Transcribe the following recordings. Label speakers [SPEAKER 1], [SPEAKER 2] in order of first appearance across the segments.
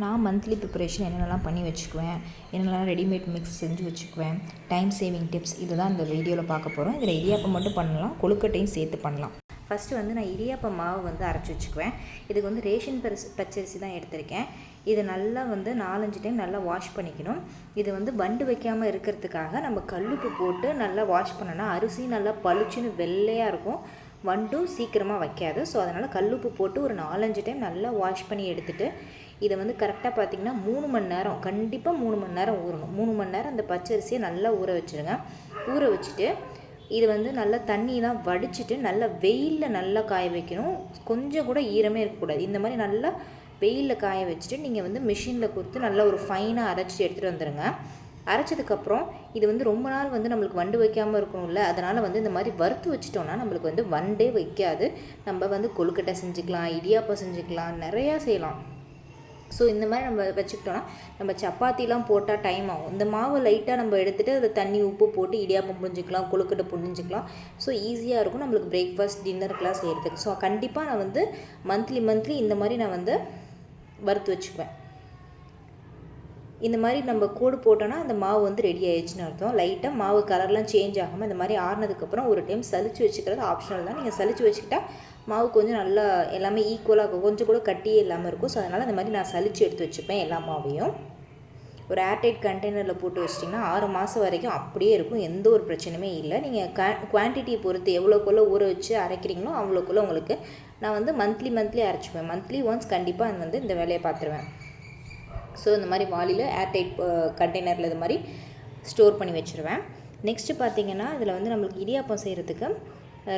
[SPEAKER 1] நான் monthly preparation என்னென்னலாம் பண்ணி வச்சுக்குவேன், என்னென்னலாம் ரெடிமேட் மிக்ஸ் செஞ்சு வச்சுக்குவேன், டைம் சேவிங் டிப்ஸ் இது தான் இந்த வீடியோவில் பார்க்க போகிறோம். இதில் இடியாப்பம் மட்டும் பண்ணலாம், கொழுக்கட்டையும் சேர்த்து பண்ணலாம். ஃபஸ்ட்டு வந்து நான் இடியாப்பம் மாவு வந்து அரைச்சி வச்சுக்குவேன். இதுக்கு வந்து ரேஷன் பச்சரிசி தான் எடுத்திருக்கேன். இது நல்லா வந்து 4-5 டைம் நல்லா வாஷ் பண்ணிக்கணும். இது வந்து வண்டு வைக்காமல் இருக்கிறதுக்காக நம்ம கல்லுப்பு போட்டு நல்லா வாஷ் பண்ணோன்னா அரிசி நல்லா பளிச்சுன்னு வெள்ளையாக இருக்கும், வண்டும் சீக்கிரமாக வைக்காது. ஸோ அதனால் கல்லுப்பு போட்டு ஒரு 4-5 டைம் நல்லா வாஷ் பண்ணி எடுத்துகிட்டு இதை வந்து கரெக்டாக பார்த்திங்கன்னா 3 மணி நேரம், கண்டிப்பாக 3 மணி நேரம் ஊறணும். 3 மணி நேரம் அந்த பச்சரிசியை நல்லா ஊற வச்சுருங்க. ஊற வச்சுட்டு இது வந்து நல்லா தண்ணியெலாம் வடிச்சிட்டு நல்லா வெயிலில் நல்லா காய வைக்கணும். கொஞ்சம் கூட ஈரமே இருக்கக்கூடாது. இந்த மாதிரி நல்லா வெயிலில் காய வச்சுட்டு நீங்கள் வந்து மிஷினில் கொடுத்து நல்லா ஒரு ஃபைனாக அரைச்சி எடுத்துகிட்டு வந்துடுங்க. அரைச்சதுக்கப்புறம் இது வந்து ரொம்ப நாள் வந்து நம்மளுக்கு வண்டு வைக்காமல் இருக்கணும்ல, அதனால் வந்து இந்த மாதிரி வறுத்து வச்சிட்டோன்னா நம்மளுக்கு வந்து வண்டே வைக்காது. நம்ம வந்து கொழுக்கட்டை செஞ்சுக்கலாம், இடியாப்பம் செஞ்சுக்கலாம், நிறையா செய்யலாம். ஸோ இந்த மாதிரி நம்ம வச்சுக்கிட்டோன்னா நம்ம சப்பாத்திலாம் போட்டால் டைம் ஆகும். இந்த மாவு லைட்டாக நம்ம எடுத்துகிட்டு அதை தண்ணி உப்பு போட்டு இடியாப்பம் புரிஞ்சிக்கலாம், கொழுக்கட்டை புரிஞ்சிக்கலாம். ஸோ ஈஸியாக இருக்கும் நம்மளுக்கு பிரேக்ஃபாஸ்ட் டின்னருக்கெலாம் செய்கிறதுக்கு. ஸோ கண்டிப்பாக நான் வந்து மந்த்லி இந்த மாதிரி நான் வந்து வறுத்து வச்சுக்குவேன். இந்த மாதிரி நம்ம கோடு போட்டோன்னா அந்த மாவு வந்து ரெடி ஆயிடுச்சுன்னு அர்த்தம். லைட்டாக மாவு கலர்லாம் சேஞ்ச் ஆகாமல் இந்த மாதிரி ஆறுனதுக்கப்புறம் ஒரு டைம் சலிச்சு வச்சுக்கிறது ஆப்ஷனல் தான். நீங்கள் சலிச்சு வச்சுக்கிட்டால் மாவு கொஞ்சம் நல்லா எல்லாமே ஈக்குவலாக இருக்கும், கொஞ்சம் கூட கட்டியே இல்லாமல் இருக்கும். ஸோ அதனால் இந்த மாதிரி நான் சலிச்சு எடுத்து வச்சுப்பேன் எல்லா மாவையும். ஒரு ஏர்டைட் கண்டெய்னரில் போட்டு வச்சிட்டிங்கன்னா 6 மாதம் வரைக்கும் அப்படியே இருக்கும், எந்த ஒரு பிரச்சனையுமே இல்லை. நீங்கள் குவான்டிட்டியை பொறுத்து எவ்வளோக்குள்ளே ஊற வச்சு அரைக்கிறீங்களோ அவ்வளோக்குள்ளே உங்களுக்கு. நான் வந்து மந்த்லி அரைச்சிப்பேன். மந்த்லி ஒன்ஸ் கண்டிப்பாக வந்து இந்த வேலையை பார்த்துருவேன். ஸோ இந்த மாதிரி வாளியில் ஏர்டைட் கண்டெய்னரில் இது மாதிரி ஸ்டோர் பண்ணி வச்சுருவேன். நெக்ஸ்ட்டு பார்த்திங்கன்னா இதில் வந்து நம்மளுக்கு இடியாப்பம் செய்கிறதுக்கு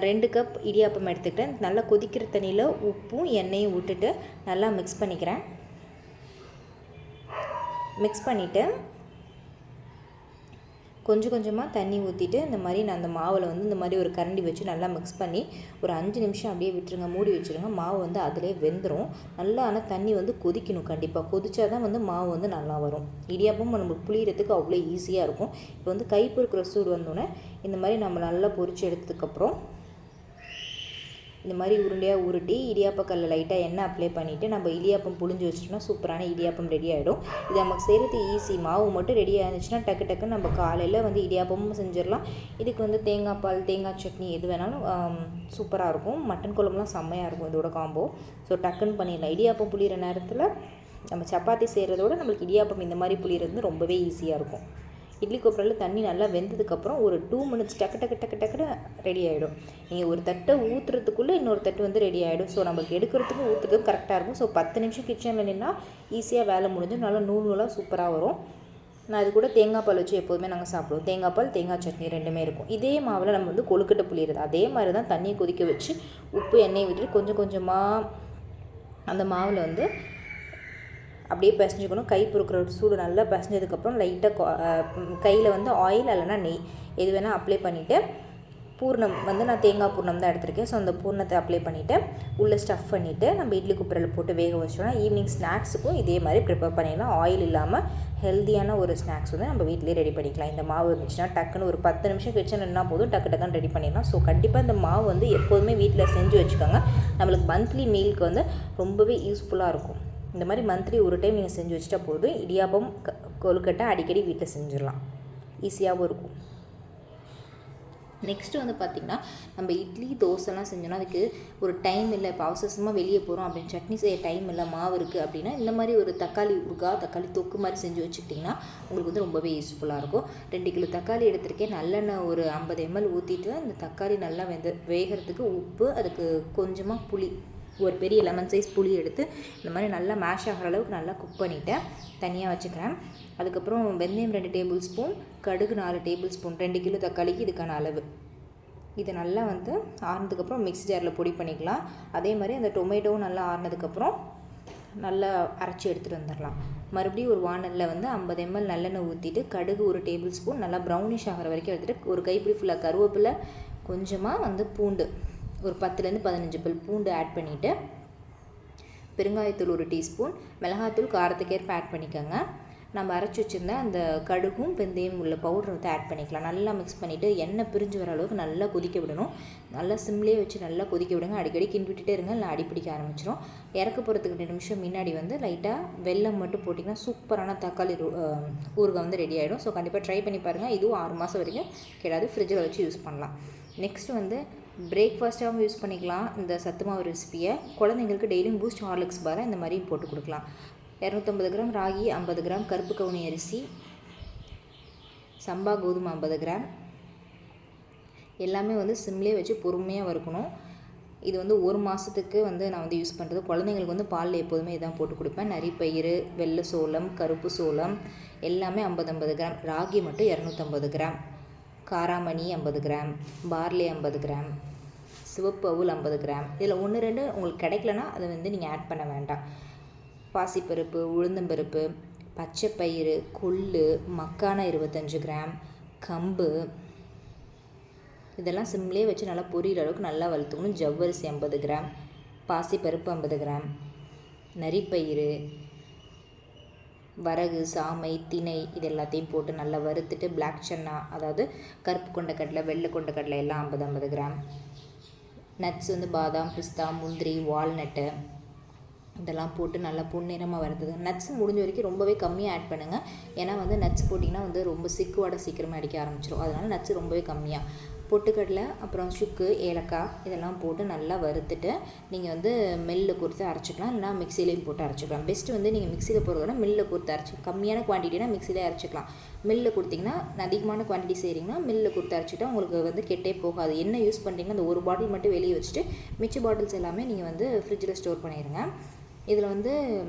[SPEAKER 1] 2 கப் இடியாப்பம் எடுத்துக்கிட்டேன். நல்லா கொதிக்கிற தண்ணியில் உப்பும் எண்ணெயும் விட்டுட்டு நல்லா மிக்ஸ் பண்ணிக்கிறேன். மிக்ஸ் பண்ணிவிட்டு கொஞ்சம் கொஞ்சமாக தண்ணி ஊற்றிட்டு இந்த மாதிரி நான் அந்த மாவில் வந்து இந்த மாதிரி ஒரு கரண்டி வச்சு நல்லா மிக்ஸ் பண்ணி ஒரு 5 நிமிஷம் அப்படியே விட்டுருங்க, மூடி வச்சுருங்க. மாவு வந்து அதிலே வெந்துடும் நல்லா. ஆனால் தண்ணி வந்து கொதிக்கணும், கண்டிப்பாக கொதிச்சா தான் வந்து மாவு வந்து நல்லா வரும். இடியாப்பம் நம்மளுக்கு புளியறதுக்கு அவ்வளோ ஈஸியாக இருக்கும். இப்போ வந்து கை பொறுக்கிற சூடு வந்தோடனே இந்த மாதிரி நம்ம நல்லா பொரிச்சு எடுத்ததுக்கப்புறம் இந்த மாதிரி உருண்டையாக உருட்டி இடியாப்பக்கல்ல லைட்டாக எண்ணெய் அப்ளை பண்ணிவிட்டு நம்ம இடியாப்பம் புழிஞ்சு வச்சிட்டோம்னா சூப்பரான இடியாப்பம் ரெடி ஆகிடும். இது நமக்கு செய்கிறது ஈஸி. மாவு மட்டும் ரெடி ஆகிடுச்சுன்னா டக்குன்னு நம்ம காலையில் வந்து இடியாப்பமும் செஞ்சிடலாம். இதுக்கு வந்து தேங்காய் பால், தேங்காய் சட்னி எது வேணாலும் சூப்பராக இருக்கும். மட்டன் குழம்புலாம் செம்மையாக இருக்கும் இதோட காம்போ. ஸோ டக்குன்னு பண்ணிடலாம். இடியாப்பம் புளிகிற நேரத்தில் நம்ம சப்பாத்தி செய்கிறதோட நம்மளுக்கு இடியாப்பம் இந்த மாதிரி புளிகிறது ரொம்பவே ஈஸியாக இருக்கும். இட்லி கொப்பரையில் தண்ணி நல்லா வெந்ததுக்கப்புறம் ஒரு 2 மினிட்ஸ் டக்குன்னு ரெடி ஆகிடும். நீங்கள் ஒரு தட்டை ஊற்றுறதுக்குள்ளே இன்னொரு தட்டு வந்து ரெடி ஆகிடும். ஸோ நம்மளுக்கு எடுக்கிறதுக்கும் ஊற்றுறதுக்கும் கரெக்டாக இருக்கும். ஸோ 10 நிமிஷம் கிச்சனில் நின்னால் ஈஸியாக வேலை முடிஞ்சு நல்லா நூலாக சூப்பராக வரும். நான் அது கூட தேங்காய் பால் வச்சு எப்போதுமே நாங்கள் சாப்பிடுவோம். தேங்காய் பால், தேங்காய் சட்னி ரெண்டுமே இருக்கும். இதே மாவில் நம்ம வந்து கொழுக்கட்டை புளியிறது அதே மாதிரி தான். தண்ணியை கொதிக்க வச்சு உப்பு எண்ணெயை விட்டுட்டு கொஞ்சம் கொஞ்சமாக அந்த மாவில் வந்து அப்படியே பிசைஞ்சுக்கணும். கை பொறுக்கிற சூடு நல்லா பிசைஞ்சதுக்கப்புறம் லைட்டாக கையில் வந்து ஆயில் இல்லைனா நெய் எது வேணால் அப்ளை பண்ணிவிட்டு பூர்ணம் வந்து நான் தேங்காய் பூர்ணம் தான் எடுத்திருக்கேன். ஸோ அந்த பூர்ணத்தை அப்ளை பண்ணிவிட்டு உள்ளே ஸ்டஃப் பண்ணிவிட்டு நம்ம இட்லி குப்பரையில் போட்டு வேக வச்சோன்னா ஈவினிங் ஸ்நாக்ஸுக்கும் இதே மாதிரி ப்ரிப்பேர் பண்ணிடலாம். ஆயில் இல்லாமல் ஹெல்த்தியான ஒரு ஸ்நாக்ஸ் வந்து நம்ம வீட்டிலே ரெடி பண்ணிக்கலாம். இந்த மாவு இருந்துச்சுன்னா டக்குன்னு ஒரு 10 நிமிஷம் கிச்சனில்னா போதும், டக்குன்னு ரெடி பண்ணிடலாம். ஸோ கண்டிப்பாக இந்த மாவு வந்து எப்போதுமே வீட்டில் செஞ்சு வச்சுக்கோங்க. நம்மளுக்கு மந்த்லி மீலுக்கு வந்து ரொம்பவே யூஸ்ஃபுல்லாக இருக்கும். இந்த மாதிரி மந்த்லி ஒரு டைம் நீங்கள் செஞ்சு வச்சுட்டா போதும். இடியாப்பம், கொழுக்கட்டை அடிக்கடி வீட்டில் செஞ்சிடலாம், ஈஸியாகவும் இருக்கும். நெக்ஸ்ட்டு வந்து பார்த்திங்கன்னா நம்ம இட்லி தோசைலாம் செஞ்சோன்னா அதுக்கு ஒரு டைம் இல்லை, இப்போ அவசரமாக வெளியே போகிறோம் அப்படின்னு சட்னி செய்ய டைம் இல்லை, மாவு இருக்குது அப்படின்னா இந்த மாதிரி ஒரு தக்காளி ஊறுகாய், தக்காளி தொக்கு மாதிரி செஞ்சு வச்சுக்கிட்டிங்கன்னா உங்களுக்கு வந்து ரொம்பவே யூஸ்ஃபுல்லாக இருக்கும். 2 கிலோ தக்காளி எடுத்திருக்கேன். நல்லெண்ணெய் ஒரு 50 ml ஊற்றிட்டு அந்த தக்காளி நல்லா வேகிறதுக்கு உப்பு, அதுக்கு கொஞ்சமாக புளி, ஒரு பெரிய லெமன் சைஸ் புளி எடுத்து இந்த மாதிரி நல்லா மேஷ் ஆகிற அளவுக்கு நல்லா குக் பண்ணிவிட்டு தனியாக வச்சுக்கிறேன். அதுக்கப்புறம் வெந்தயம் 2 டேபிள் ஸ்பூன், கடுகு 4 டேபிள் ஸ்பூன், 2 கிலோ தக்காளிக்கு இதுக்கான அளவு. இது நல்லா வந்து ஆறுனதுக்கப்புறம் மிக்ஸி ஜாரில் பொடி பண்ணிக்கலாம். அதே மாதிரி அந்த டொமேட்டோவும் நல்லா ஆறுனதுக்கப்புறம் நல்லா அரைச்சி எடுத்துகிட்டு வந்துடலாம். மறுபடியும் ஒரு வானலில் வந்து 50 ml நல்லெண்ணெய் ஊற்றிட்டு கடுகு 1 டேபிள் ஸ்பூன் நல்லா ப்ரௌனிஷ் ஆகிற வரைக்கும் எடுத்துகிட்டு ஒரு கைப்பிடி ஃபுல்லாக கருவேப்பிலை, கொஞ்சமாக வந்து பூண்டு ஒரு 10 to 15 பல் பூண்டு ஆட் பண்ணிவிட்டு பெருங்காயத்தூள் 1 டீஸ்பூன், மிளகாத்தூள் காரத்துக்கேற்ப ஆட் பண்ணிக்கோங்க. நம்ம அரைச்சி வச்சுருந்த அந்த கடுகும் வெந்தயம் உள்ள பவுடர் வந்து ஆட் பண்ணிக்கலாம். நல்லா மிக்ஸ் பண்ணிவிட்டு எண்ணெய் பிரிஞ்சு வர அளவுக்கு நல்லா கொதிக்க விடணும். நல்லா சிம்லேயே வச்சு நல்லா கொதிக்க விடுங்க. அடிக்கடி கிண்டி விட்டுட்டே இருங்க, இல்லை அடிப்பிடிக்க ஆரம்பிச்சிடும். இறக்க போகிறதுக்கு 2 நிமிஷம் முன்னாடி வந்து லைட்டாக வெல்லம் மட்டும் போட்டிங்கன்னா சூப்பரான தக்காளி ஊறுகாய் வந்து ரெடி ஆகிடும். ஸோ கண்டிப்பாக ட்ரை பண்ணி பாருங்கள். இதுவும் 6 மாதம் வரைக்கும் கிடையாது, ஃப்ரிட்ஜில் வச்சு யூஸ் பண்ணலாம். நெக்ஸ்ட் வந்து பிரேக்ஃபாஸ்ட்டாகவும் யூஸ் பண்ணிக்கலாம். இந்த சத்து மாவு ரெசிபியை குழந்தைங்களுக்கு டெய்லியும் பூஸ்ட் ஹார்லிக்ஸ் பாரை இந்த மாதிரி போட்டு கொடுக்கலாம். 250 கிராம் ராகி, 50 கிராம் கருப்பு கவுனி அரிசி, சம்பா கோதுமை 50 கிராம், எல்லாமே வந்து சிம்லேயே வச்சு பொறுமையாக வறுக்கணும். இது வந்து 1 மாதத்துக்கு வந்து நான் வந்து யூஸ் பண்ணுறது. குழந்தைங்களுக்கு வந்து பாலில் எப்போதுமே இதான் போட்டு கொடுப்பேன். நரிப்பயிறு, வெள்ளை சோளம், கருப்பு சோளம் எல்லாமே 50 கிராம், ராகி மட்டும் 250 கிராம், காராமணி 50 கிராம், பார்லி 50 கிராம், சிவப்பு அவுல் 50 கிராம். இதில் 1-2 உங்களுக்கு கிடைக்கலனா அதை வந்து நீங்கள் ஆட் பண்ண வேண்டாம். பாசிப்பருப்பு, உளுந்தம்பருப்பு, பச்சைப்பயிறு, கொள்ளு, மக்கானா 25 கிராம், கம்பு, இதெல்லாம் சிம்லேயே வச்சு நல்லா பொரியிற அளவுக்கு நல்லா வறுத்துக்கணும். ஜவ்வரிசி 50 கிராம், பாசிப்பருப்பு 50 கிராம், நரிப்பயிறு, வரகு, சாமை, திணை இது எல்லாத்தையும் போட்டு நல்லா வறுத்துட்டு பிளாக் சன்னா அதாவது கருப்பு கொண்டக்கடலை, வெள்ளை கொண்டக்கடலை எல்லாம் 50 கிராம், நட்ஸ் வந்து பாதாம், பிஸ்தா, முந்திரி, வால்நட்டு இதெல்லாம் போட்டு நல்லா பொன்னிறமாக வறுத்தது. நட்ஸ் முடிஞ்ச வரைக்கும் ரொம்பவே கம்மியாக ஆட் பண்ணுங்கள். ஏன்னா வந்து நட்ஸ் போட்டிங்கன்னா வந்து ரொம்ப சிக்குவாட சீக்கிரமாக அடிக்க ஆரம்பிச்சிடும். அதனால் நட்ஸ் ரொம்பவே கம்மியாக, பொட்டுக்கடலை, அப்புறம் சுக்கு, ஏலக்காய் இதெல்லாம் போட்டு நல்லா வறுத்துட்டு நீங்கள் வந்து மில்லில் கொடுத்து அரைச்சிக்கலாம். இல்லைனா மிக்சிலையும் போட்டு அரைச்சிக்கலாம். பெஸ்ட்டு வந்து நீங்கள் மிக்சியில் போடுறதுனா மில்லில் கொடுத்து அரைச்சி, கம்மியான குவான்டிட்டினா மிக்சிலே அரைச்சிக்கலாம். மில்லில் கொடுத்திங்கன்னா அதிகமான குவான்டிட்டி செய்கிறீங்கன்னா மில்லில் கொடுத்து அரைச்சிட்டா உங்களுக்கு வந்து கெட்டே போகாது. என்ன யூஸ் பண்ணுறீங்கன்னா அந்த ஒரு பாட்டில் மட்டும் வெளியே வச்சுட்டு மிச்ச பாட்டில்ஸ் எல்லாமே நீங்கள் வந்து ஃப்ரிட்ஜில் ஸ்டோர் பண்ணிடுங்க. இதில் வந்து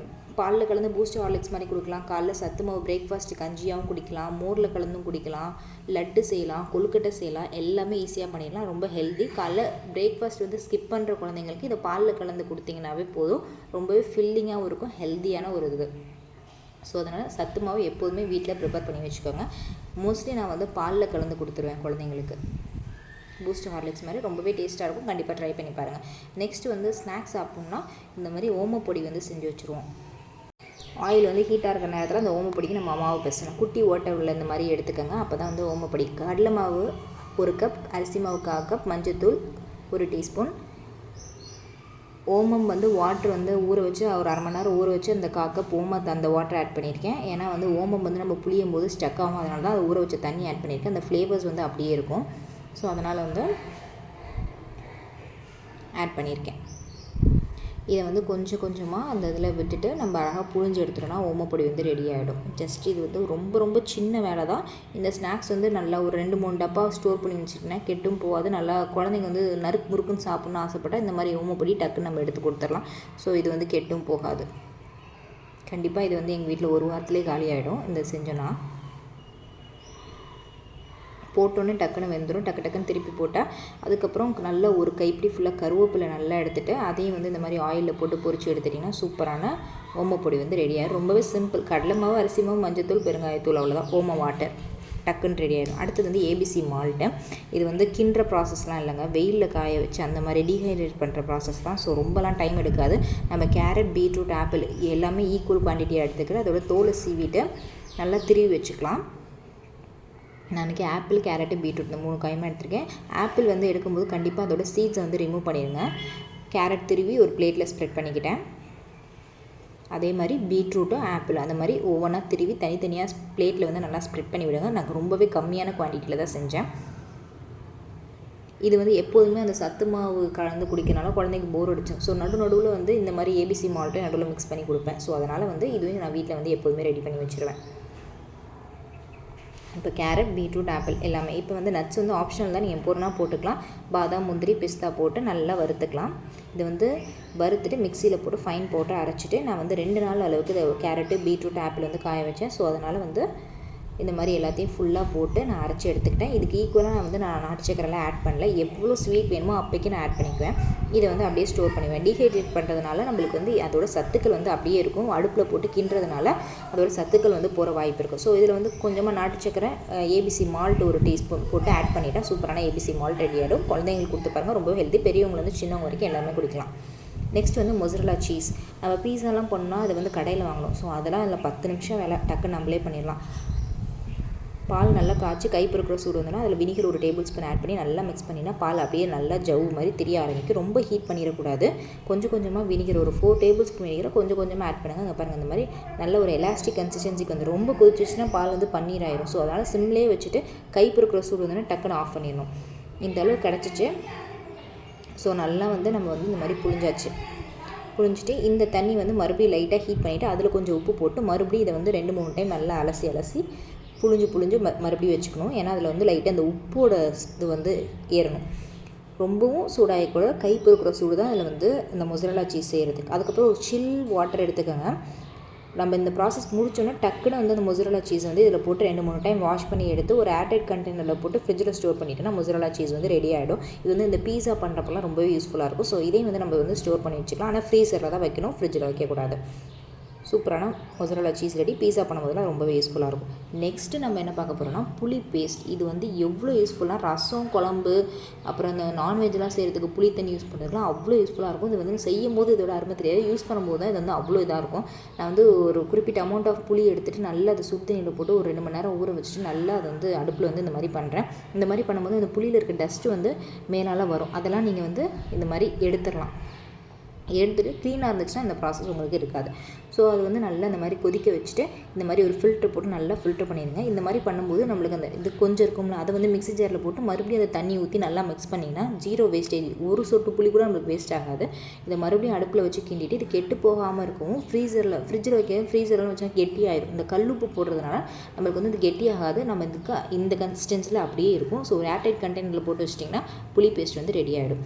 [SPEAKER 1] பாலில் கலந்து பூஸ்ட் ஹார்லிக்ஸ் மாதிரி கொடுக்கலாம். காலைல சத்து மாவு பிரேக்ஃபாஸ்ட் கஞ்சியாகவும் குடிக்கலாம், மோரில் கலந்தும் குடிக்கலாம், லட்டு செய்யலாம், கொழுக்கட்டை செய்யலாம், எல்லாமே ஈஸியாக பண்ணிடலாம். ரொம்ப ஹெல்தி. காலைல பிரேக்ஃபாஸ்ட் வந்து ஸ்கிப் பண்ணுற குழந்தைங்களுக்கு இதை பாலில் கலந்து கொடுத்தீங்கன்னாவே போதும். ரொம்பவே ஃபில்லிங்காகவும் இருக்கும், ஹெல்த்தியான ஒரு இது. ஸோ அதனால் சத்து மாவு எப்போதுமே வீட்டில் ப்ரிப்பேர் பண்ணி வச்சுக்கோங்க. மோஸ்ட்லி நான் வந்து பாலில் கலந்து கொடுத்துருவேன் குழந்தைங்களுக்கு. பூஸ்ட் ஹார்லிக்ஸ் மாதிரி ரொம்பவே டேஸ்ட்டாக இருக்கும். கண்டிப்பாக ட்ரை பண்ணி பாருங்கள். நெக்ஸ்ட்டு வந்து ஸ்நாக்ஸ் சாப்பிட்ணுன்னா இந்த மாதிரி ஓமப்பொடி வந்து செஞ்சு வச்சுருவோம். ஆயில் வந்து ஹீட்டாக இருக்கிற நேரத்தில் அந்த ஓமப்பொடிக்கு நம்ம மாவு பேசணும். குட்டி ஓட்டை உள்ள இந்த மாதிரி எடுத்துக்கோங்க. அப்போ தான் வந்து ஓமப்பொடி. கடலை மாவு 1 கப், அரிசி மாவு 1/4 கப், மஞ்சத்தூள் 1 டீஸ்பூன், ஓமம் வந்து வாட்டர் வந்து ஊற வச்சு ஒரு 1/2 மணி நேரம் ஊற வச்சு அந்த 1/4 கப் ஓமத்தை அந்த வாட்டர் ஆட் பண்ணியிருக்கேன். ஏன்னா வந்து ஓமம் வந்து நம்ம புளியும் போது ஸ்டக் ஆகும். அதனால தான் அது ஊற வச்ச தண்ணி ஆட் பண்ணியிருக்கேன். அந்த ஃப்ளேவர்ஸ் வந்து அப்படியே இருக்கும். ஸோ அதனால் வந்து ஆட் பண்ணியிருக்கேன். இதை வந்து கொஞ்சம் கொஞ்சமாக அந்த இதில் விட்டுட்டு நம்ம அழகாக புழிஞ்சு எடுத்துட்டோம்னா ஓமப்பொடி வந்து ரெடி ஆகிடும். ஜஸ்ட் இது வந்து ரொம்ப ரொம்ப சின்ன வேலை தான். இந்த ஸ்நாக்ஸ் வந்து நல்லா ஒரு 2-3 டப்பா ஸ்டோர் பண்ணி வச்சுக்கிட்டேன்னா கெட்டும் போகாது. நல்லா குழந்தைங்க வந்து நறுக்கு முறுக்குன்னு சாப்பிட்ணுன்னு ஆசைப்பட்டால் இந்த மாதிரி ஓமப்பொடி டக்குன்னு நம்ம எடுத்து கொடுத்துடலாம். ஸோ இது வந்து கெட்டும் போகாது. கண்டிப்பாக இது வந்து எங்கள் வீட்டில் 1 வாரத்துலேயே காலி ஆகிடும். இந்த செஞ்சோன்னா போட்டோன்னே டக்குன்னு வெந்துடும். டக்குன்னு திருப்பி போட்டால் அதுக்கப்புறம் நல்லா ஒரு கைப்பிடி ஃபுல்லாக கருவேப்பிலை நல்லா எடுத்துகிட்டு அதையும் வந்து இந்த மாதிரி ஆயிலில் போட்டு பொரிச்சு எடுத்துட்டிங்கன்னா சூப்பரான ஓமப்பொடி வந்து ரெடி ஆகிடும். ரொம்பவே சிம்பிள். கடலை மாவு, அரிசி மாவு, மஞ்சத்தூள், பெருங்காயத்தூள், அவ்வளோதான். ஓம வாட்டர் டக்குன்னு ரெடி ஆகிடும். அடுத்தது வந்து ஏபிசி மால்ட்டு. இது வந்து கிண்டுற ப்ராசஸ்லாம் இல்லைங்க, வெயிலில் காய வச்சு அந்த மாதிரி டீஹைட்ரேட் பண்ணுற ப்ராசஸ் தான். ஸோ ரொம்பலாம் டைம் எடுக்காது. நம்ம கேரட், பீட்ரூட், ஆப்பிள் எல்லாமே ஈக்குவல் குவான்டிட்டியாக எடுத்துக்கிட்டு அதோட தோலை சீவிட்டு நல்லா திருவி வச்சுக்கலாம். நான் ஆப்பிள், கேரட்டு, பீட்ரூட் இந்த 3 காயுமே எடுத்துருக்கேன். ஆப்பிள் வந்து எடுக்கும்போது கண்டிப்பாக அதோட சீட்ஸை வந்து ரிமூவ் பண்ணிடுங்க. கேரட் திருவி ஒரு பிளேட்டில் ஸ்ப்ரெட் பண்ணிக்கிட்டேன். அதே மாதிரி பீட்ரூட்டும் ஆப்பிள் அந்த மாதிரி ஒவ்வொன்றா திருவி தனித்தனியாக பிளேட்டில் வந்து நல்லா ஸ்ப்ரெட் பண்ணி விடுங்க. நான் ரொம்பவே கம்மியான குவான்டிட்டியில் தான் செஞ்சேன். இது வந்து எப்போதுமே அந்த சத்து மாவு கலந்து குடிக்கிறனால குழந்தைக்கு போர் அடிச்சோம். ஸோ நடுவில் வந்து இந்த மாதிரி ஏபிசி மால்ட்டும் நடுவில் மிக்ஸ் பண்ணி கொடுப்பேன். ஸோ அதனால் வந்து இதுவும் நான் வீட்டில் வந்து எப்போதுமே ரெடி பண்ணி வச்சுருவேன். இப்போ கேரட், பீட்ரூட், ஆப்பிள் எல்லாமே. இப்போ வந்து நட்ஸ் வந்து ஆப்ஷனல் தான், நீங்கள் போடுறனா போட்டுக்கலாம். பாதாம், முந்திரி, பிஸ்தா போட்டு நல்லா வறுத்துக்கலாம். இது வந்து வறுத்துட்டு மிக்சியில் போட்டு ஃபைன் போட்டு அரைச்சிட்டு நான் வந்து 2 நாள் அளவுக்கு இதை கேரட்டு, பீட்ரூட், ஆப்பிள் வந்து காய வச்சேன். ஸோ அதனால் வந்து இந்த மாதிரி எல்லாத்தையும் ஃபுல்லாக போட்டு நான் அரைச்சி எடுத்துக்கிட்டேன். இதுக்கு ஈக்குவலாக நான் வந்து நாட்டு சக்கரெல்லாம் ஆட் பண்ணல. எவ்வளோ ஸ்வீட் வேணுமோ அப்போக்கே நான் ஆட் பண்ணிக்குவேன். இதை வந்து அப்படியே ஸ்டோர் பண்ணுவேன். டீஹைட்ரேட் பண்ணுறதுனால நம்மளுக்கு வந்து அதோட சத்துக்கள் வந்து அப்படியே இருக்கும். அடுப்பில் போட்டு கிண்டுறதுனால அதோட சத்துக்கள் வந்து போகிற வாய்ப்பு இருக்கும். ஸோ இதில் வந்து கொஞ்சமாக நாட்டு சக்கரை, ஏபிசி மால்ட் 1 டீஸ்பூன் போட்டு ஆட் பண்ணிவிட்டால் சூப்பரான ஏபிசி மால்ட் ரெடி ஆகிடும். குழந்தைங்களுக்கு கொடுத்து பாருங்கள், ரொம்ப ஹெல்த்தி. பெரியவங்க வந்து சின்னவங்க வரைக்கும் எல்லாமே குடிக்கலாம். நெக்ஸ்ட் வந்து மொசரல்லா சீஸ். நம்ம பீஸாலாம் பண்ணால் அதை வந்து கடையில் வாங்கணும். ஸோ அதெல்லாம் அதில் 10 நிமிஷம் வேலை, டக்குன்னு நம்மளே பண்ணிடலாம். பால் நல்லா காய்ச்சி கை பொறுக்கிற சூடு வந்தோன்னா அதில் வினிகர் 1 டேபிள் ஸ்பூன் ஆட் பண்ணி நல்லா மிக்ஸ் பண்ணினா பால் அப்படியே நல்லா ஜவ்வு மாதிரி தெரிய ஆரம்பிக்கும். ரொம்ப ஹீட் பண்ணிடக்கூடாது. கொஞ்சம் கொஞ்சமாக வினிகர் ஒரு 4 டேபிள் ஸ்பூன் வினிகரை கொஞ்சம் கொஞ்சமாக ஆட் பண்ணுங்கள். அங்கே பாருங்கள், அந்த மாதிரி நல்ல ஒரு எலாஸ்டிக் கன்சிஸ்டன்சிக்கு வந்து ரொம்ப கொதிச்சிச்சுன்னா பால் வந்து பன்னீர் ஆயிரும். ஸோ அதனால் சிம்லேயே வச்சுட்டு கை பொறுக்கிற சூடு வந்தோன்னா டக்குன்னு ஆஃப் பண்ணிடணும். இந்த அளவு கிடச்சிச்சு. ஸோ நல்லா வந்து நம்ம வந்து இந்த மாதிரி புழிஞ்சாச்சு. புழிஞ்சிட்டு இந்த தண்ணி வந்து மறுபடியும் லைட்டாக ஹீட் பண்ணிவிட்டு அதில் கொஞ்சம் உப்பு போட்டு மறுபடியும் இதை வந்து 2-3 டைம் நல்லா அலசி புழிஞ்சு மறுபடியும் வச்சுக்கணும். ஏன்னா அதில் வந்து லைட்டாக அந்த உப்போட இது வந்து ஏறணும். ரொம்பவும் சூடாகக்கூட கை பொறுக்கிற சூடு தான் அதில் வந்து இந்த மொசரல்லா சீஸ் செய்கிறதுக்கு. அதுக்கப்புறம் ஒரு சில் வாட்டர் எடுத்துக்கோங்க. நம்ம இந்த ப்ராசஸ் முடிச்சோன்னா டக்குன்னு வந்து அந்த மொசரல்லா சீஸ் வந்து இதில் போட்டு 2-3 டைம் வாஷ் பண்ணி எடுத்து ஒரு ஏர்டைட் கண்டெய்னரில் போட்டு ஃப்ரிட்ஜில் ஸ்டோர் பண்ணிட்டோன்னா மொசரல்லா சீஸ் வந்து ரெடி ஆகிடும். இது வந்து இந்த பீஸா பண்ணுறப்பெல்லாம் ரொம்பவே யூஸ்ஃபுல்லாக இருக்கும். ஸோ இதையும் வந்து நம்ம வந்து ஸ்டோர் பண்ணி வச்சுக்கலாம். ஆனால் ஃப்ரீசரில் தான் வைக்கணும், ஃப்ரிட்ஜில் வைக்கக்கூடாது. சூப்பரான மொசரல்லா சீஸ் ரெடி. பீஸா பண்ணும்போதெல்லாம் ரொம்பவே யூஸ்ஃபுல்லாக இருக்கும். நெக்ஸ்ட்டு நம்ம என்ன பார்க்க போகிறோம்னா புளி பேஸ்ட். இது வந்து எவ்வளோ யூஸ்ஃபுல்லாக ரசம், குழம்பு, அப்புறம் இந்த நான்வெஜ்லாம் செய்கிறதுக்கு புளி தண்ணி யூஸ் பண்ணுறதுலாம் அவ்வளோ யூஸ்ஃபுல்லாக இருக்கும். இது வந்து செய்யும் போது இதோட அருமை தெரியாது, யூஸ் பண்ணும்போது தான் இது வந்து அவ்வளோ இதாக இருக்கும். நான் வந்து ஒரு குறிப்பிட்ட அமௌண்ட் ஆஃப் புளி எடுத்துகிட்டு நல்லா அதை சுடு தண்ணியில் போட்டு ஒரு 2 மணி நேரம் ஊற வச்சுட்டு நல்லா அதை வந்து அடுப்பில் வந்து இந்த மாதிரி பண்ணுறேன். இந்த மாதிரி பண்ணும்போது இந்த புளியில் இருக்க டஸ்ட்டு வந்து மேலால் வரும். அதெல்லாம் நீங்கள் வந்து இந்த மாதிரி எடுத்துடலாம். எடுத்துகிட்டு க்ளீனாக இருந்துச்சுன்னா இந்த ப்ராசஸ் உங்களுக்கு இருக்காது. ஸோ அது வந்து நல்லா இந்த மாதிரி கொதிக்க வச்சுட்டு இந்த மாதிரி ஒரு ஃபில்ட்ரு போட்டு நல்லா ஃபில்ட்ரு பண்ணிடுங்க. இந்த மாதிரி பண்ணும்போது நம்மளுக்கு அந்த இது கொஞ்சம் இருக்கும்ல, அதை வந்து மிக்ஸி ஜாரில் போட்டு மறுபடியும் அதை தண்ணி ஊற்றி நல்லா மிக்ஸ் பண்ணிங்கன்னா 0 வேஸ்டேஜ். ஒரு சொட்டு புளி கூட நம்மளுக்கு வேஸ்ட் ஆகாது. இதை மறுபடியும் அடுப்பில் வச்சு கிண்டிட்டு இது கெட்டு போகாமல் இருக்கும். ஃப்ரிட்ஜில் வைக்க ஃப்ரீசர்லாம் வச்சா கெட்டி ஆயிடும். இந்த கல்லுப்பு போடுறதுனால நம்மளுக்கு வந்து இது கெட்டி ஆகாது. நம்ம இந்த கன்சிஸ்டன்சியில் அப்படியே இருக்கும். ஸோ ஒரு ஏர்டைட் கண்டெய்னரில் போட்டு வச்சிட்டிங்கன்னா புளி பேஸ்ட் வந்து ரெடி ஆகிடும்.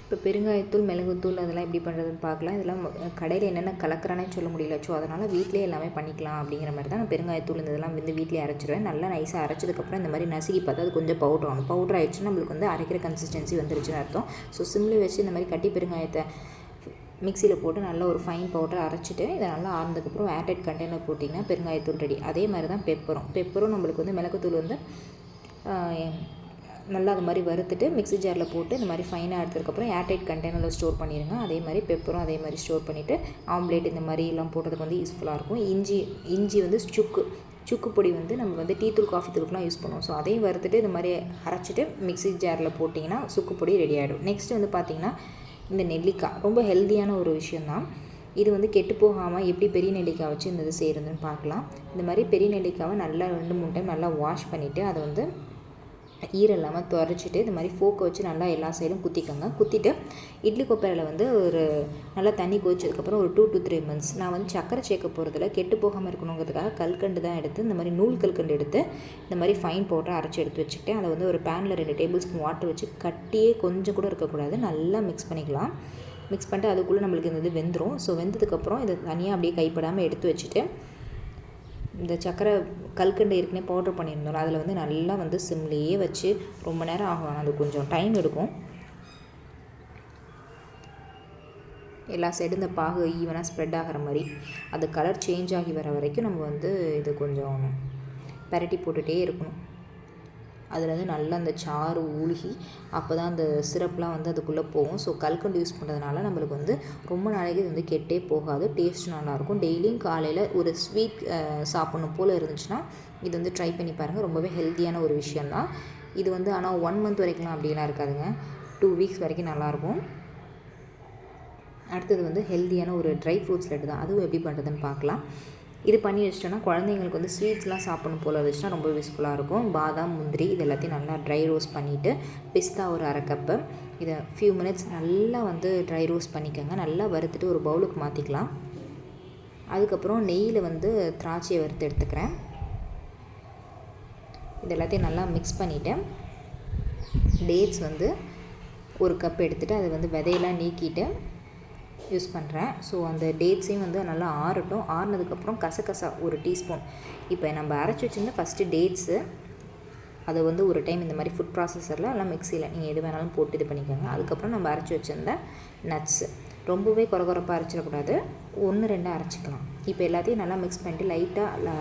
[SPEAKER 1] இப்போ பெருங்காயத்தூள், மிளகுத்தூள் அதெல்லாம் எப்படி பண்ணுறதுன்னு பார்க்கலாம். இதெல்லாம் கடையில் என்னென்ன கலக்கிறானே சொல்ல முடியல. ஸோ அதனால் வீட்டிலே எல்லாமே பண்ணிக்கலாம் அப்படிங்கிற மாதிரி தான் நான் பெருங்காயத்தூள் இதெல்லாம் வந்து வீட்டிலே அரைச்சிடுவேன். நல்லா நைஸாக அரைச்சதுக்கப்புறம் இந்த மாதிரி நசுக்கி பார்த்தா அது கொஞ்சம் பவுடர் ஆகணும். பவுடர் ஆகிடுச்சுன்னா நம்மளுக்கு வந்து அரைக்கிற கன்சிஸ்டன்சி வந்துருச்சுன்னு அர்த்தம். ஸோ சிம்மில் வச்சு இந்த மாதிரி கட்டி பெருங்காயத்தை மிக்சியில் போட்டு நல்லா ஒரு ஃபைன் பவுடர் அரைச்சிட்டு இதை நல்லா ஆறுனதுக்கப்புறம் ஏர்டைட் கண்டெய்னர் போட்டிங்கன்னா பெருங்காயத்தூள் ரெடி. அதே மாதிரி தான் பெப்பரும் நம்மளுக்கு வந்து மிளகுத்தூள் வந்து நல்லா அது மாதிரி வறுத்துட்டு மிக்ஸி ஜாரில் போட்டு இந்த மாதிரி ஃபைனாக எடுத்ததுக்கப்புறம் ஏர்டைட் கண்டெய்னரில் ஸ்டோர் பண்ணிடுங்க. அதே மாதிரி பெப்பரும் அதே மாதிரி ஸ்டோர் பண்ணிவிட்டு ஆம்லேட் இந்த மாதிரி எல்லாம் போட்டதுக்கு வந்து யூஸ்ஃபுல்லாக இருக்கும். இஞ்சி வந்து சுக்கு பொடி வந்து நம்ம வந்து டீ தூள், காஃபி தூளுக்குலாம் யூஸ் பண்ணுவோம். ஸோ அதையும் வறுத்துட்டு இந்த மாதிரி அரைச்சிட்டு மிக்ஸி ஜாரில் போட்டிங்கன்னா சுக்கு பொடி ரெடி ஆகிடும். நெக்ஸ்ட் வந்து பார்த்திங்கன்னா இந்த நெல்லிக்காய் ரொம்ப ஹெல்த்தியான ஒரு விஷயந்தான். இது வந்து கெட்டு போகாமல் எப்படி பெரிய நெல்லிக்காய் வச்சு இந்த இது செய்கிறதுன்னு பார்க்கலாம். இந்த மாதிரி பெரிய நெல்லிக்காவை நல்லா 2-3 டைம் நல்லா வாஷ் பண்ணிவிட்டு அதை வந்து ஈரம் இல்லாமல் துரைச்சிட்டு இந்த மாதிரி ஃபோக்கை வச்சு நல்லா எல்லா சைடும் குத்திட்டு இட்லி கொப்பரையில் வந்து ஒரு நல்லா தண்ணி கொதிச்சதுக்கப்புறம் ஒரு 2 to 3 months நான் வந்து சக்கரை சேர்க்க போகிறதுல கெட்டு போகாமல் இருக்கணுங்கிறதுக்காக கல்கண்டு தான் எடுத்து இந்த மாதிரி நூல் கல்கண்டு எடுத்து இந்த மாதிரி ஃபைன் பவுடர் அரைச்சி எடுத்து வச்சுக்கிட்டேன். அதை வந்து ஒரு பேனில் 2 டேபிள் ஸ்பூன் வாட்டர் வச்சு கட்டியே கொஞ்சம் கூட இருக்கக்கூடாது, நல்லா மிக்ஸ் பண்ணிக்கலாம். மிக்ஸ் பண்ணிட்டு அதுக்குள்ளே நம்மளுக்கு இந்த இது வெந்துடும். ஸோ வெந்ததுக்கப்புறம் இதை தனியாக அப்படியே கைப்படாமல் எடுத்து வச்சுட்டு இந்த சக்கரை கல்கண்டு ஏற்கனவே பவுடர் பண்ணியிருந்தோம், அதில் வந்து நல்லா வந்து சிம்லேயே வச்சு ரொம்ப நேரம் ஆகும். அது கொஞ்சம் டைம் எடுக்கும். எல்லா சைடும் இந்த பாகு ஈவனாக ஸ்ப்ரெட் ஆகிற மாதிரி அது கலர் சேஞ்ச் ஆகி வர வரைக்கும் நம்ம வந்து இது கொஞ்சம் பரட்டி போட்டுகிட்டே இருக்கணும். அதில் வந்து நல்லா அந்த சாறு ஊழுகி அப்போ தான் அந்த சிரப்லாம் வந்து அதுக்குள்ளே போகும். ஸோ கல்கண்டு யூஸ் பண்ணுறதுனால நம்மளுக்கு வந்து ரொம்ப நாளைக்கு இது வந்து கெட்டே போகாது, டேஸ்ட் நல்லாயிருக்கும். டெய்லியும் காலையில் ஒரு ஸ்வீட் சாப்பிட்ணும் போல் இருந்துச்சுன்னா இது வந்து ட்ரை பண்ணி பாருங்கள். ரொம்பவே ஹெல்த்தியான ஒரு விஷயந்தான் இது வந்து. ஆனால் 1 month வரைக்கும்லாம் அப்படிலாம் இருக்காதுங்க, 2 weeks வரைக்கும் நல்லாயிருக்கும். அடுத்தது வந்து ஹெல்த்தியான ஒரு ட்ரை ஃப்ரூட்ஸ் லட்டு தான். அதுவும் எப்படி பண்ணுறதுன்னு பார்க்கலாம். இது பண்ணி வச்சிட்டோன்னா குழந்தைங்களுக்கு வந்து ஸ்வீட்ஸ்லாம் சாப்பிடணும் போல் இருந்துச்சுன்னா ரொம்ப யூஸ்ஃபுல்லாக இருக்கும். பாதாம், முந்திரி இது எல்லாத்தையும் நல்லா ட்ரை ரோஸ்ட் பண்ணிவிட்டு பிஸ்தா ஒரு 1/2 கப்பு இதை ஃபியூ மினிட்ஸ் நல்லா வந்து ட்ரை ரோஸ்ட் பண்ணிக்கோங்க. நல்லா வறுத்துட்டு ஒரு பவுலுக்கு மாற்றிக்கலாம். அதுக்கப்புறம் நெய்யில் வந்து திராட்சையை வறுத்து எடுத்துக்கிறேன். இது எல்லாத்தையும் நல்லா மிக்ஸ் பண்ணிவிட்டு டேட்ஸ் வந்து 1 கப் எடுத்துகிட்டு அதை வந்து விதையெல்லாம் நீக்கிட்டு யூஸ் பண்ணுறேன். ஸோ அந்த டேட்ஸையும் வந்து நல்லா ஆறட்டும். ஆறுனதுக்கப்புறம் கசகசா 1 டீஸ்பூன். இப்போ நம்ம அரைச்சி வச்சுருந்த ஃபஸ்ட்டு டேட்ஸு அதை வந்து ஒரு டைம் இந்த மாதிரி ஃபுட் ப்ராசஸரில் எல்லாம் மிக்சியில் நீங்கள் எது வேணாலும் போட்டு இது பண்ணிக்கோங்க. அதுக்கப்புறம் நம்ம அரைச்சி வச்சுருந்த நட்ஸு ரொம்பவே குறப்பாக அரைச்சிடக்கூடாது, 1-2 அரைச்சிக்கலாம். இப்போ எல்லாத்தையும் நல்லா மிக்ஸ் பண்ணிட்டு லைட்டாக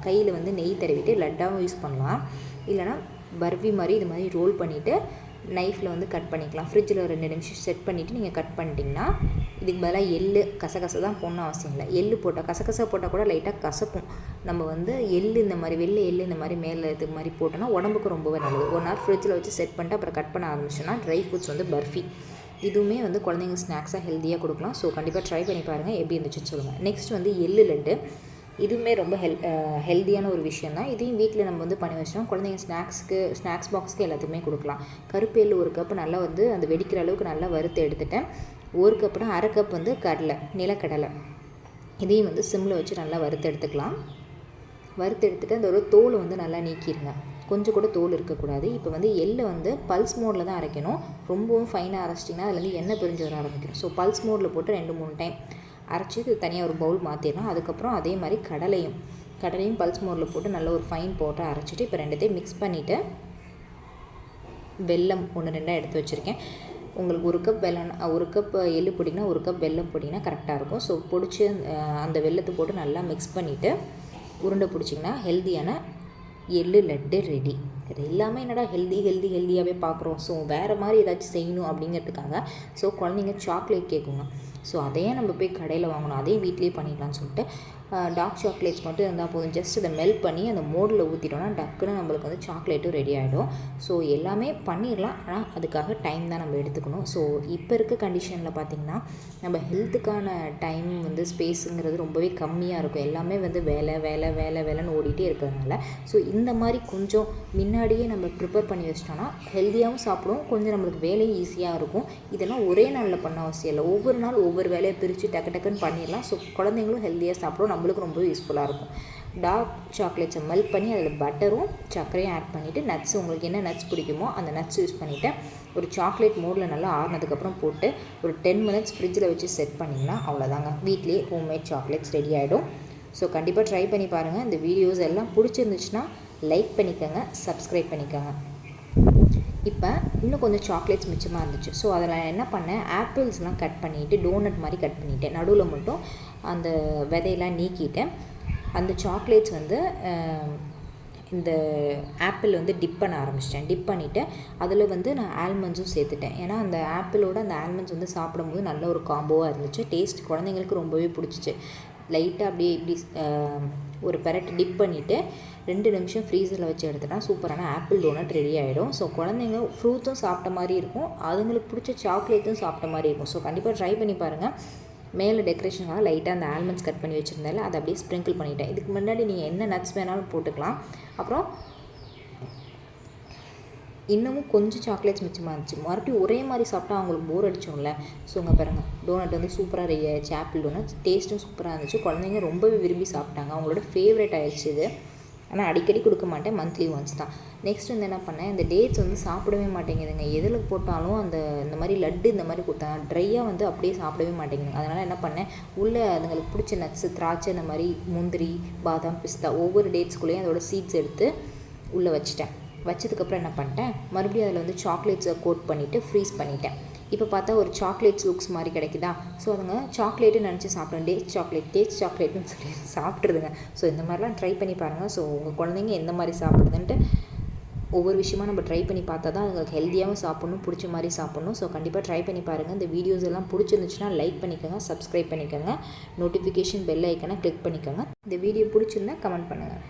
[SPEAKER 1] கையில் வந்து நெய் தடவிட்டு லட்டாகவும் யூஸ் பண்ணலாம். இல்லைனா பர்ஃபி மாதிரி இது மாதிரி ரோல் பண்ணிவிட்டு நைஃப்பில் வந்து கட் பண்ணிக்கலாம். ஃப்ரிட்ஜில் ஒரு 2 நிமிஷம் செட் பண்ணிவிட்டு நீங்கள் கட் பண்ணிட்டீங்கன்னா, இதுக்கு பதிலாக எள்ளு கசகசை தான் போடணும் அவசியம் இல்லை. எள்ளு போட்டால் கசகசை போட்டால் கூட லைட்டாக கசக்கும். நம்ம வந்து எள்ளு இந்த மாதிரி வெள்ளை எள்ளு இந்த மாதிரி மேலே இது மாதிரி போட்டோன்னா உடம்புக்கு ரொம்பவே நல்லது. 1 ஹவர் ஃப்ரிட்ஜில் வச்சு செட் பண்ணிட்டு அப்புறம் கட் பண்ண ஆரம்பிச்சோன்னா ட்ரை ஃப்ரூட்ஸ் வந்து பர்ஃபி இதுவுமே வந்து குழந்தைங்க ஸ்நாக்ஸாக ஹெல்த்தியாக கொடுக்கலாம். ஸோ கண்டிப்பாக ட்ரை பண்ணி பாருங்கள், எப்படி இருந்துச்சுன்னு சொல்லுங்கள். நெக்ஸ்ட் வந்து எள்ளு லட்டு. இதுவுமே ரொம்ப ஹெல்த்தியான ஒரு விஷயம் தான். இதையும் வீட்டில் நம்ம வந்து பண்ணி வச்சோம். குழந்தைங்க ஸ்நாக்ஸ் பாக்ஸ்க்கு எல்லாத்துக்குமே கொடுக்கலாம். கருப்பு எள்ளு 1 கப் நல்லா வந்து அந்த வெடிக்கிற அளவுக்கு நல்லா வறுத்து எடுத்துட்டேன். 1 கப்னா 1/2 கப் வந்து நிலக்கடலை. இதையும் வந்து சிம்மில் வச்சு நல்லா வறுத்து எடுத்துக்கலாம். வறுத்து எடுத்துகிட்டு அந்த ஒரு தோலை வந்து நல்லா நீக்கிடுங்க. கொஞ்சம் கூட தோல் இருக்கக்கூடாது. இப்போ வந்து எள்ளை வந்து பல்ஸ் மோடில் தான் அரைக்கணும். ரொம்பவும் ஃபைனாக அரைச்சிட்டிங்கன்னா அதுலேருந்து எண்ணெய் பிரிஞ்சு வர ஆரம்பிக்கும். ஸோ பல்ஸ் மோடில் போட்டு 2-3 டைம் அரைச்சி இது தனியாக ஒரு பவுல் மாற்றிடலாம். அதுக்கப்புறம் அதே மாதிரி கடலையும் பல்ஸ் மோடில் போட்டு நல்ல ஒரு ஃபைன் பவுடரை அரைச்சிட்டு இப்போ 2த்தையும் மிக்ஸ் பண்ணிவிட்டு வெல்லம் 1-2 எடுத்து வச்சுருக்கேன். உங்களுக்கு 1 கப் வெல்லம் 1 கப் எள்ளு போட்டிங்கன்னா 1 கப் வெல்லம் போட்டிங்கன்னா கரெக்டாக இருக்கும். ஸோ பிடிச்சி அந்த வெல்லத்தை போட்டு நல்லா மிக்ஸ் பண்ணிவிட்டு உருண்டை பிடிச்சிங்கன்னா ஹெல்த்தியான எள்ளு லட்டு ரெடி. இது எல்லாமே என்னடா ஹெல்த்தியாகவே பார்க்குறோம். ஸோ வேறு மாதிரி ஏதாச்சும் செய்யணும் அப்படிங்கிறதுக்காக ஸோ குழந்தைங்க சாக்லேட் கேட்குங்க. ஸோ அதையே நம்ம போய் கடையில் வாங்கணும், அதையும் வீட்லேயே பண்ணிடலாம்னு சொல்லிட்டு டார்க் சாக்லேட்ஸ் மட்டும் இருந்தால் போதும். ஜஸ்ட் அதை மெல்ட் பண்ணி அந்த மோடில் ஊற்றிட்டோன்னா டக்குன்னு நம்மளுக்கு வந்து சாக்லேட்டும் ரெடி ஆகிடும். ஸோ எல்லாமே பண்ணிடலாம், ஆனால் அதுக்காக டைம் தான் நம்ம எடுத்துக்கணும். ஸோ இப்போ இருக்க கண்டிஷனில் பார்த்திங்கன்னா நம்ம ஹெல்த்துக்கான டைம் வந்து ஸ்பேஸுங்கிறது ரொம்பவே கம்மியாக இருக்கும். எல்லாமே வந்து வேலைன்னு ஓடிட்டே இருக்கிறதுனால ஸோ இந்த மாதிரி கொஞ்சம் முன்னாடியே நம்ம ப்ரிப்பேர் பண்ணி வச்சிட்டோன்னா ஹெல்த்தியாகவும் சாப்பிடுவோம், கொஞ்சம் நம்மளுக்கு வேலையும் ஈஸியாக இருக்கும். இதெல்லாம் ஒரே நாளில் பண்ண அவசியம் இல்லை. ஒவ்வொரு நாள் ஒவ்வொரு வேலையை பிரித்து டக்குன்னு பண்ணிடலாம். ஸோ குழந்தைங்களும் ஹெல்த்தியாக சாப்பிடுவோம், நம்மளுக்கு ரொம்ப யூஸ்ஃபுல்லாக இருக்கும். டார்க் சாக்லேட்ஸை மெல்ட் பண்ணி அதில் பட்டரும் சர்க்கரையும் ஆட் பண்ணிவிட்டு நட்ஸ் உங்களுக்கு என்ன நட்ஸ் பிடிக்குமோ அந்த நட்ஸ் யூஸ் பண்ணிவிட்டு ஒரு சாக்லேட் மோடில் நல்லா ஆறுனதுக்கப்புறம் போட்டு ஒரு 10 மினிட்ஸ் ஃப்ரிட்ஜில் வச்சு செட் பண்ணிங்கன்னா அவ்வளோதாங்க, வீட்லேயே ஹோம்மேட் சாக்லேட்ஸ் ரெடி ஆகிடும். ஸோ கண்டிப்பாக ட்ரை பண்ணி பாருங்கள். இந்த வீடியோஸ் எல்லாம் பிடிச்சிருந்துச்சுன்னா லைக் பண்ணிக்கோங்க, சப்ஸ்கிரைப் பண்ணிக்கோங்க. இப்போ இன்னும் கொஞ்சம் சாக்லேட்ஸ் மிச்சமாக இருந்துச்சு. ஸோ அதில் என்ன பண்ணேன், ஆப்பிள்ஸ்லாம் கட் பண்ணிவிட்டு டோனட் மாதிரி கட் பண்ணிவிட்டேன். நடுவில் மட்டும் அந்த விதையெல்லாம் நீக்கிட்டேன். அந்த சாக்லேட்ஸ் வந்து இந்த ஆப்பிள் வந்து டிப் பண்ண ஆரம்பிச்சிட்டேன். டிப் பண்ணிவிட்டு அதில் வந்து நான் ஆல்மண்ட்ஸும் சேர்த்துட்டேன். ஏன்னா அந்த ஆப்பிளோட அந்த ஆல்மண்ட்ஸ் வந்து சாப்பிடும்போது நல்ல ஒரு காம்போவாக இருந்துச்சு. டேஸ்ட் குழந்தைங்களுக்கு ரொம்பவே பிடிச்சிச்சு. லைட்டாக அப்படியே இப்படி ஒரு பெரட்டு டிப் பண்ணிவிட்டு 2 நிமிஷம் ஃப்ரீசரில் வச்சு எடுத்துட்டா சூப்பரான ஆப்பிள் டோனட் ரெடி ஆகிடும். ஸோ குழந்தைங்க ஃப்ரூட்ஸும் சாப்பிட்ட மாதிரி இருக்கும், அதுங்களுக்கு பிடிச்ச சாக்லேட்டும் சாப்பிட்ட மாதிரி இருக்கும். ஸோ கண்டிப்பாக ட்ரை பண்ணி பாருங்கள். மேலே டெக்கரேஷனுக்காக லைட்டாக அந்த ஆல்மண்ட்ஸ் கட் பண்ணி வச்சுருந்தால அதை அப்படியே ஸ்ப்ரிங்கிள் பண்ணிவிட்டேன். இதுக்கு முன்னாடி நீங்கள் என்ன நட்ஸ் வேணாலும் போட்டுக்கலாம். அப்புறம் இன்னமும் கொஞ்சம் சாக்லேட்ஸ் மிச்சமாக இருந்துச்சு. மறுபடியும் ஒரே மாதிரி சாப்பிட்டா அவங்களுக்கு போர் அடிச்சோம்ல. ஸோ இங்கே பாருங்கள், டோனட் வந்து சூப்பராக ரெடி ஆயிடுச்சு. ஆப்பிள் டோனட் டேஸ்ட்டும் சூப்பராக இருந்துச்சு. குழந்தைங்க ரொம்பவே விரும்பி சாப்பிட்டாங்க, அவங்களோட ஃபேவரட் ஆயிடுச்சு இது. ஆனால் அடிக்கடி கொடுக்க மாட்டேன், மந்த்லி ஒன்ஸ் தான். நெக்ஸ்ட் வந்து என்ன பண்ணேன், இந்த டேட்ஸ் வந்து சாப்பிடவே மாட்டேங்குதுங்க. எதில் போட்டாலும் இந்த மாதிரி லட்டு இந்த மாதிரி கொடுத்தாங்க, ட்ரையாக வந்து அப்படியே சாப்பிடவே மாட்டேங்குதுங்க. அதனால் என்ன பண்ணேன், உள்ளே அதுங்களுக்கு பிடிச்ச நட்ஸு திராட்சை இந்த மாதிரி முந்திரி பாதாம் பிஸ்தா ஒவ்வொரு டேட்ஸ்குள்ளேயும் அதோட சீட்ஸ் எடுத்து உள்ளே வச்சுட்டேன். வச்சதுக்கப்புறம் என்ன பண்ணிட்டேன், மறுபடியும் அதில் வந்து சாக்லேட்ஸை கோட் பண்ணிவிட்டு ஃப்ரீஸ் பண்ணிட்டேன். இப்போ பார்த்தா ஒரு சாக்லேட் லுக்ஸ் மாதிரி கிடைக்குதா. ஸோ அதுங்க சாக்லேட்டு நினச்சி சாப்பிடுங்க, டேஸ்ட் சாக்லேட்டுன்னு சொல்லி சாப்பிட்ருதுங்க. ஸோ இந்த மாதிரிலாம் ட்ரை பண்ணி பாருங்கள். ஸோ உங்கள் குழந்தைங்க எந்த மாதிரி சாப்பிடுதுன்ட்டு ஒவ்வொரு விஷயமா நம்ம ட்ரை பண்ணி பார்த்தா தான் அதுங்களுக்கு ஹெல்த்தியாகவும் சாப்பிட்ணும், பிடிச்ச மாதிரி சாப்பிட்ணும். ஸோ கண்டிப்பாக ட்ரை பண்ணி பாருங்கள். இந்த வீடியோஸ் எல்லாம் பிடிச்சிருந்துச்சுன்னா லைக் பண்ணிக்கோங்க, சப்ஸ்கிரைப் பண்ணிக்கோங்க, நோட்டிஃபிகேஷன் பெல் ஐக்கனை கிளிக் பண்ணிக்கோங்க. இந்த வீடியோ பிடிச்சிருந்தா கமெண்ட் பண்ணுங்கள்.